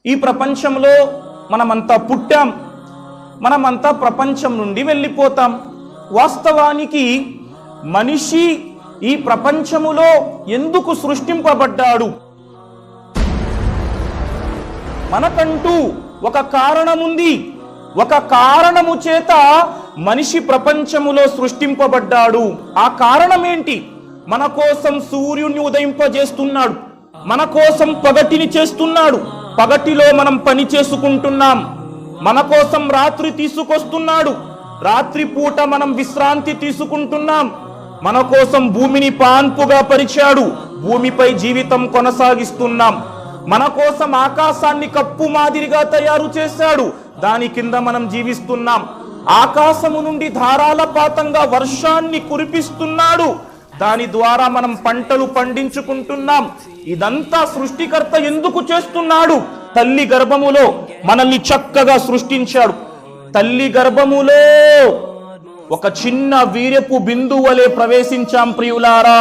ఈ ప్రపంచంలో మనమంతా పుట్టాం, మనమంతా ప్రపంచం నుండి వెళ్ళిపోతాం. వాస్తవానికి మనిషి ఈ ప్రపంచములో ఎందుకు సృష్టింపబడ్డాడు? మనకంటూ ఒక కారణముంది. ఒక కారణము చేత మనిషి ప్రపంచములో సృష్టింపబడ్డాడు. ఆ కారణం ఏంటి? మన కోసం సూర్యుని ఉదయింపజేస్తున్నాడు, మన కోసం పగటిని చేస్తున్నాడు, పగటిలో మనం పని చేసుకుంటున్నాం. మన కోసం రాత్రి తీసుకొస్తున్నాడు, రాత్రి పూట మనం విశ్రాంతి తీసుకుంటున్నాం. మన కోసం భూమిని పాన్పుగా పరిచాడు, భూమిపై జీవితం కొనసాగిస్తున్నాం. మన కోసం ఆకాశాన్ని కప్పు మాదిరిగా తయారు చేశాడు, దాని కింద మనం జీవిస్తున్నాం. ఆకాశము నుండి ధారాలపాతంగా వర్షాన్ని కురిపిస్తున్నాడు, దాని ద్వారా మనం పంటలు పండించుకుంటున్నాం. ఇదంతా సృష్టికర్త ఎందుకు చేస్తున్నాడు? తల్లి గర్భములో మనల్ని చక్కగా సృష్టించాడు. తల్లి గర్భములో ఒక చిన్న వీర్యపు బిందువు వలె ప్రవేశించాం ప్రియులారా.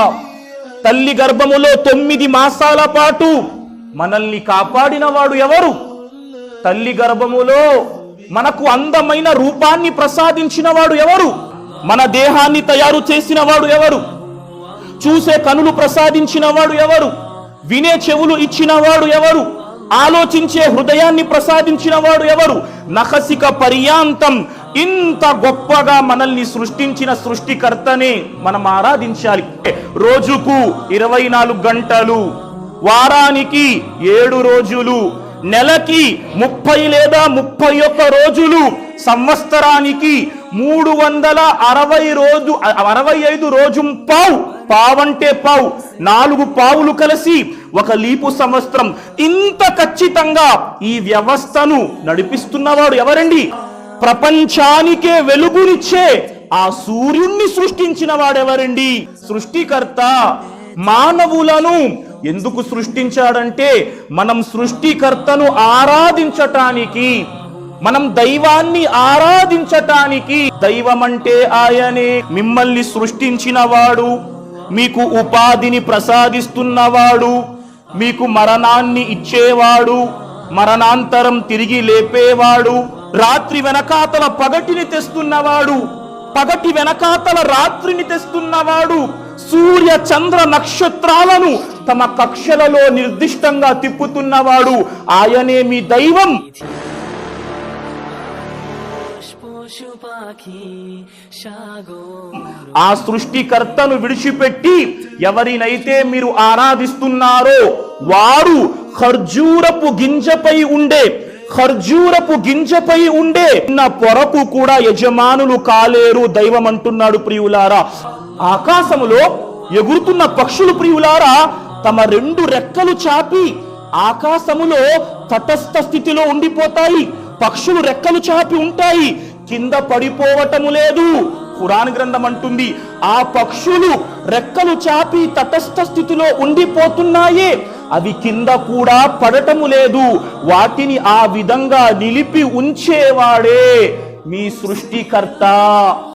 తల్లి గర్భములో 9 మాసాల పాటు మనల్ని కాపాడిన వాడు ఎవరు? తల్లి గర్భములో మనకు అందమైన రూపాన్ని ప్రసాదించిన వాడు ఎవరు? మన దేహాన్ని తయారు చేసిన వాడు ఎవరు? చూసే కనులు ప్రసాదించిన వాడు ఎవరు? వినే చెవులు ఇచ్చిన వాడు ఎవరు? ఆలోచించే హృదయాన్ని ప్రసాదించిన వాడు ఎవరు? నఖసిక పర్యాంతం ఇంత గొప్పగా మనల్ని సృష్టించిన సృష్టికర్తనే మనం ఆరాధించాలి. రోజుకు 24 గంటలు, వారానికి 7 రోజులు, నెలకి 30 లేదా 31 రోజులు, సంవత్సరానికి 365 రోజు పావంటే పావు, 4 పావులు కలిసి ఒక లీపు సంవత్సరం. ఇంత ఖచ్చితంగా ఈ వ్యవస్థను నడిపిస్తున్నవాడు ఎవరండి? ప్రపంచానికే వెలుగునిచ్చే ఆ సూర్యుణ్ణి సృష్టించిన వాడెవరండి? సృష్టికర్త. మానవులను ఎందుకు సృష్టించాడంటే మనం సృష్టికర్తను ఆరాధించటానికి, మనం దైవాన్ని ఆరాధించటానికి. దైవం అంటే ఆయనే. మిమ్మల్ని సృష్టించిన వాడు, మీకు ఉపాధిని ప్రసాదిస్తున్నవాడు, మీకు మరణాన్ని ఇచ్చేవాడు, మరణాంతరం తిరిగి లేపేవాడు, రాత్రి వెనకాతల పగటిని తెస్తున్నవాడు, పగటి వెనకాతల రాత్రిని తెస్తున్నవాడు, సూర్య చంద్ర నక్షత్రాలను తమ కక్షలలో నిర్దిష్టంగా తిప్పుతున్నవాడు, ఆయనే మీ దైవం. ఆ సృష్టికర్తను విడిచిపెట్టి ఎవరినైతే మీరు ఆరాధిస్తున్నారో వారు ఖర్జూరపు గింజపై ఉండే నా పొరకు కూడా యజమానులు కాలేరు దైవం అంటున్నాడు ప్రియులారా. ఆకాశములో ఎగురుతున్న పక్షులు ప్రియులారా తమ 2 రెక్కలు చాపి ఆకాశములో తటస్థ స్థితిలో ఉండిపోతాయి. పక్షులు రెక్కలు చాపి ఉంటాయి, కింద పడిపోవటము లేదు. ఖురాన్ గ్రంథం అంటుంది ఆ పక్షులు రెక్కలు చాపి తటస్థ స్థితిలో ఉండిపోతున్నాయే, అవి కింద కూడా పడటము లేదు. వాటిని ఆ విధంగా నిలిపి ఉంచేవాడే మీ సృష్టికర్త.